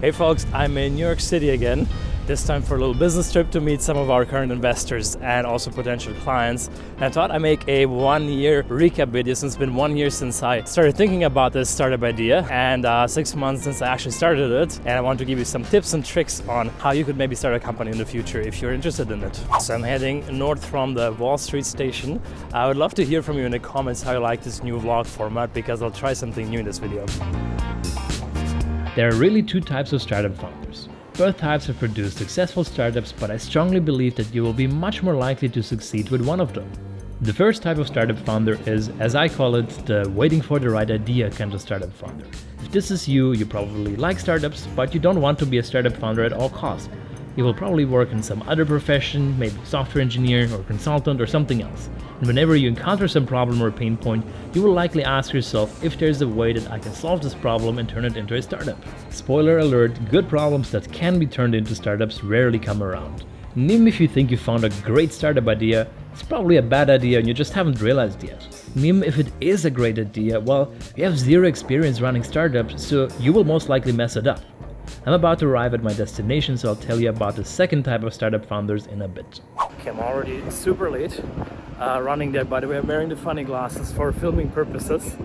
Hey folks, I'm in New York City again, this time for a little business trip to meet some of our current investors and also potential clients. And I thought I'd make a 1-year recap video since it's been 1 year since I started thinking about this startup idea and 6 months since I actually started it. And I want to give you some tips and tricks on how you could maybe start a company in the future if you're interested in it. So I'm heading north from the Wall Street station. I would love to hear from you in the comments how you like this new vlog format, because I'll try something new in this video. There are really two types of startup founders. Both types have produced successful startups, but I strongly believe that you will be much more likely to succeed with one of them. The first type of startup founder is, as I call it, the waiting for the right idea kind of startup founder. If this is you, you probably like startups, but you don't want to be a startup founder at all costs. You will probably work in some other profession, maybe software engineer or consultant or something else. And whenever you encounter some problem or pain point, you will likely ask yourself if there's a way that I can solve this problem and turn it into a startup. Spoiler alert, good problems that can be turned into startups rarely come around. And even if you think you found a great startup idea, it's probably a bad idea and you just haven't realized yet. And even if it is a great idea, well, you have zero experience running startups, so you will most likely mess it up. I'm about to arrive at my destination, so I'll tell you about the second type of startup founders in a bit. Okay, I'm already super late running there. By the way, I'm wearing the funny glasses for filming purposes.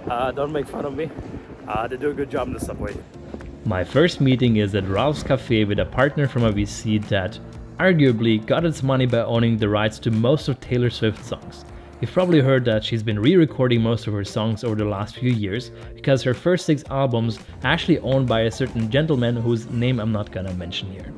Don't make fun of me. They do a good job in the subway. My first meeting is at Ralph's Cafe with a partner from a VC that arguably got its money by owning the rights to most of Taylor Swift's songs. You've probably heard that she's been re-recording most of her songs over the last few years, because her first 6 albums are actually owned by a certain gentleman whose name I'm not gonna mention here.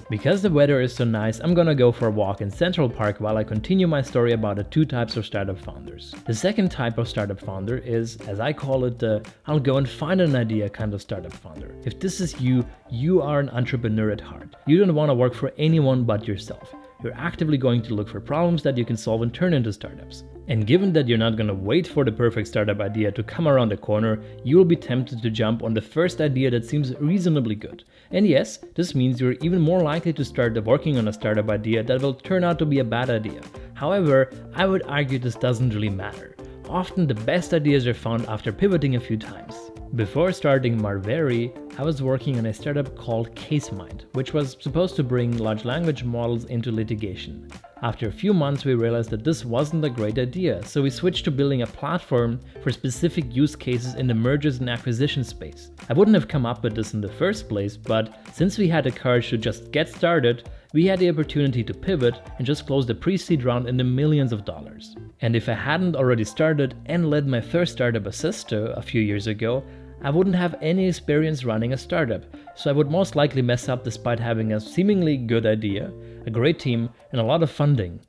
Because the weather is so nice, I'm gonna go for a walk in Central Park while I continue my story about the two types of startup founders. The second type of startup founder is, as I call it, the I'll go and find an idea kind of startup founder. If this is you, you are an entrepreneur at heart. You don't want to work for anyone but yourself. You're actively going to look for problems that you can solve and turn into startups. And given that you're not going to wait for the perfect startup idea to come around the corner, you will be tempted to jump on the first idea that seems reasonably good. And yes, this means you're even more likely to start working on a startup idea that will turn out to be a bad idea. However, I would argue this doesn't really matter. Often the best ideas are found after pivoting a few times. Before starting Marveri, I was working on a startup called CaseMind, which was supposed to bring large language models into litigation. After a few months, we realized that this wasn't a great idea, so we switched to building a platform for specific use cases in the mergers and acquisition space. I wouldn't have come up with this in the first place, but since we had the courage to just get started, we had the opportunity to pivot and just close the pre-seed round in the millions of dollars. And if I hadn't already started and led my first startup Assisto a few years ago, I wouldn't have any experience running a startup, so I would most likely mess up despite having a seemingly good idea, a great team, and a lot of funding.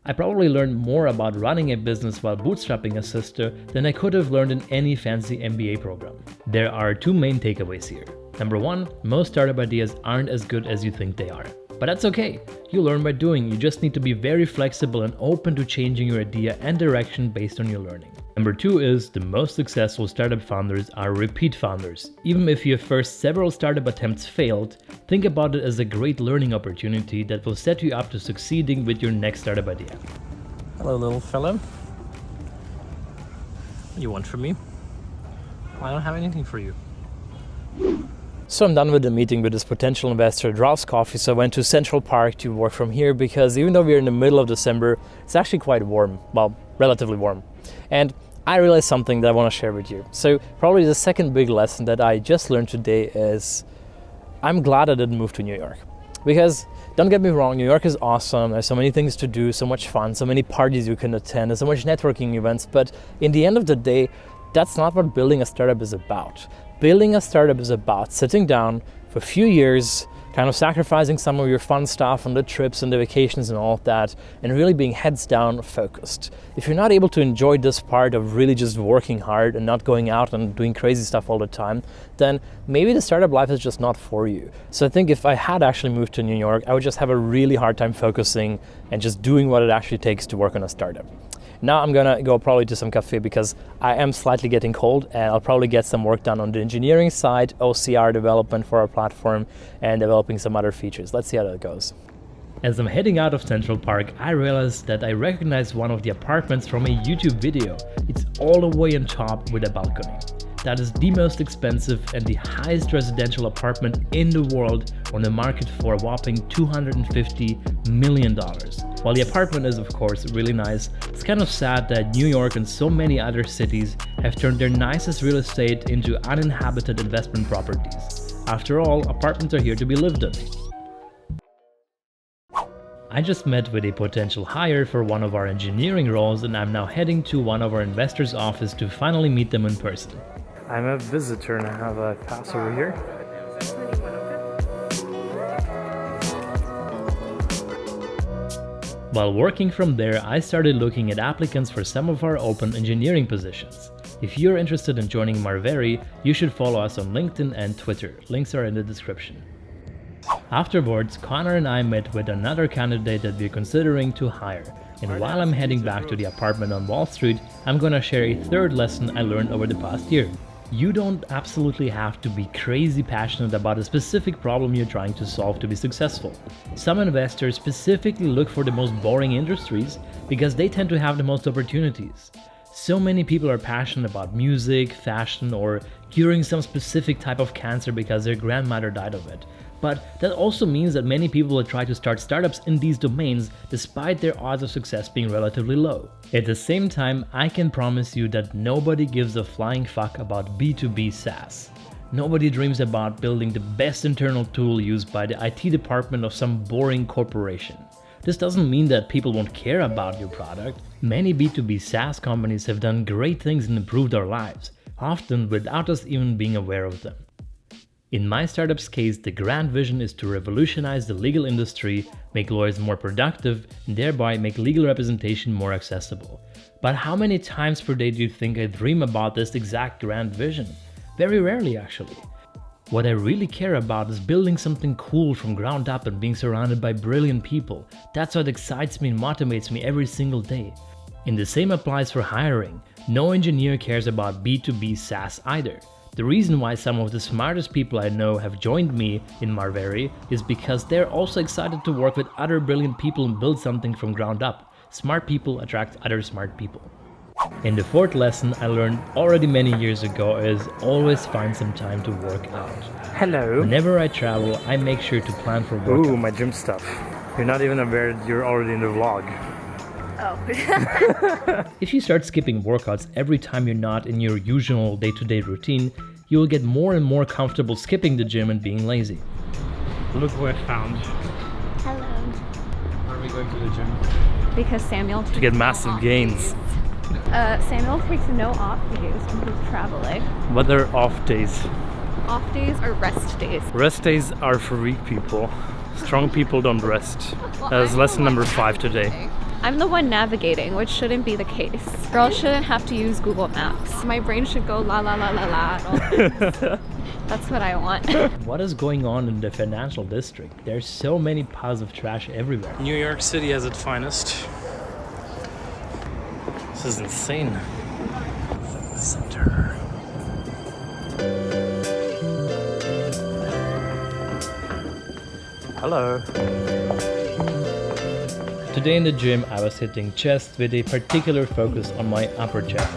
I probably learned more about running a business while bootstrapping Assisto than I could have learned in any fancy MBA program. There are two main takeaways here. Number one, most startup ideas aren't as good as you think they are. But that's okay. You learn by doing. You just need to be very flexible and open to changing your idea and direction based on your learning. Number two is the most successful startup founders are repeat founders. Even if your first several startup attempts failed, think about it as a great learning opportunity that will set you up to succeeding with your next startup idea. Hello, little fella. What do you want from me? I don't have anything for you. So I'm done with the meeting with this potential investor at Ralph's Coffee, so I went to Central Park to work from here because even though we're in the middle of December, it's actually quite warm, well, relatively warm. And I realized something that I want to share with you. So probably the second big lesson that I just learned today is I'm glad I didn't move to New York. Because don't get me wrong, New York is awesome, there's so many things to do, so much fun, so many parties you can attend, there's so much networking events, but in the end of the day, that's not what building a startup is about. Building a startup is about sitting down for a few years, kind of sacrificing some of your fun stuff on the trips and the vacations and all of that, and really being heads down focused. If you're not able to enjoy this part of really just working hard and not going out and doing crazy stuff all the time, then maybe the startup life is just not for you. So I think if I had actually moved to New York, I would just have a really hard time focusing and just doing what it actually takes to work on a startup. Now I'm gonna go probably to some cafe because I am slightly getting cold, and I'll probably get some work done on the engineering side, OCR development for our platform, and developing some other features. Let's see how that goes. As I'm heading out of Central Park, I realized that I recognized one of the apartments from a YouTube video. It's all the way on top with a balcony. that is the most expensive and the highest residential apartment in the world on the market for a whopping $250 million. While the apartment is of course really nice, it's kind of sad that New York and so many other cities have turned their nicest real estate into uninhabited investment properties. After all, apartments are here to be lived in. I just met with a potential hire for one of our engineering roles, and I'm now heading to one of our investors' office to finally meet them in person. I'm a visitor and I have a pass over here. While working from there, I started looking at applicants for some of our open engineering positions. If you're interested in joining Marveri, you should follow us on LinkedIn and Twitter. Links are in the description. Afterwards, Connor and I met with another candidate that we're considering to hire. And while I'm heading back to the apartment on Wall Street, I'm gonna share a third lesson I learned over the past year. You don't absolutely have to be crazy passionate about a specific problem you're trying to solve to be successful. Some investors specifically look for the most boring industries because they tend to have the most opportunities. So many people are passionate about music, fashion, or curing some specific type of cancer because their grandmother died of it. But that also means that many people will try to start startups in these domains despite their odds of success being relatively low. At the same time, I can promise you that nobody gives a flying fuck about B2B SaaS. Nobody dreams about building the best internal tool used by the IT department of some boring corporation. This doesn't mean that people won't care about your product. Many B2B SaaS companies have done great things and improved our lives, often without us even being aware of them. In my startup's case, the grand vision is to revolutionize the legal industry, make lawyers more productive, and thereby make legal representation more accessible. But how many times per day do you think I dream about this exact grand vision? Very rarely, actually. What I really care about is building something cool from ground up and being surrounded by brilliant people. That's what excites me and motivates me every single day. And the same applies for hiring. No engineer cares about B2B SaaS either. The reason why some of the smartest people I know have joined me in Marveri is because they're also excited to work with other brilliant people and build something from ground up. Smart people attract other smart people. And the fourth lesson I learned already many years ago is always find some time to work out. Hello. Whenever I travel, I make sure to plan for workouts. Ooh, my gym stuff. You're not even aware that you're already in the vlog. Oh. If you start skipping workouts every time you're not in your usual day-to-day routine, you will get more and more comfortable skipping the gym and being lazy. Look who I found. Hello. Why are we going to the gym? Because Samuel To get massive gains. Samuel takes no off days when he's traveling. What are off days? Off days are rest days. Rest days are for weak people. Strong people don't rest. That is lesson number 5 today. I'm the one navigating, which shouldn't be the case. Girls shouldn't have to use Google Maps. My brain should go la la la la la. That's what I want. What is going on in the financial district? There's so many piles of trash everywhere. New York City at its finest. This is insane. Center. Hello. Today in the gym I was hitting chest with a particular focus on my upper chest.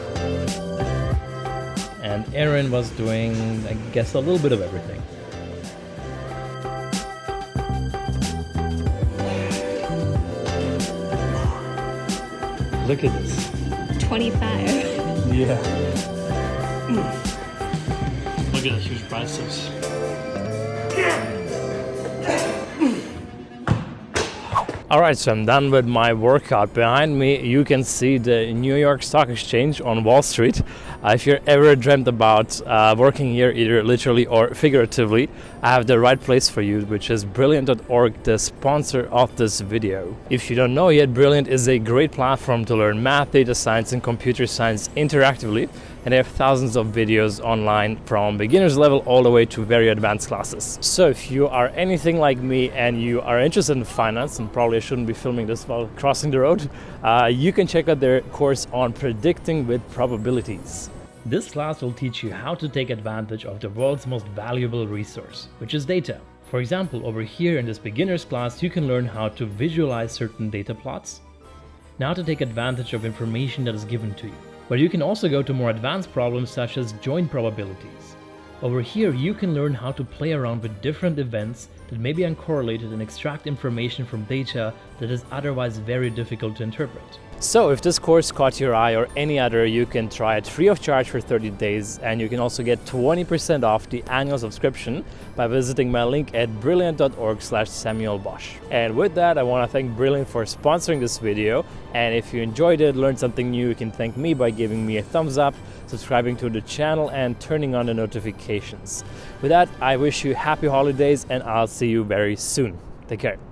And Aaron was doing, I guess, a little bit of everything. Look at this. 25. Yeah. Look at the huge biceps. Alright, so I'm done with my workout. Behind me you can see the New York Stock Exchange on Wall Street. If you're ever dreamt about working here, either literally or figuratively, I have the right place for you, which is Brilliant.org, the sponsor of this video. If you don't know yet, Brilliant is a great platform to learn math, data science and computer science interactively, and they have thousands of videos online from beginners level all the way to very advanced classes. So if you are anything like me and you are interested in finance, and probably I shouldn't be filming this while crossing the road, you can check out their course on predicting with probabilities. This class will teach you how to take advantage of the world's most valuable resource, which is data. For example, over here in this beginner's class, you can learn how to visualize certain data plots, and how to take advantage of information that is given to you. But you can also go to more advanced problems such as joint probabilities. Over here, you can learn how to play around with different events that may be uncorrelated and extract information from data that is otherwise very difficult to interpret. So if this course caught your eye or any other, you can try it free of charge for 30 days, and you can also get 20% off the annual subscription by visiting my link at brilliant.org/SamuelBosch. And with that, I want to thank Brilliant for sponsoring this video, and if you enjoyed it, learned something new, you can thank me by giving me a thumbs up, subscribing to the channel, and turning on the notifications. With that, I wish you happy holidays, and I'll see you very soon. Take care.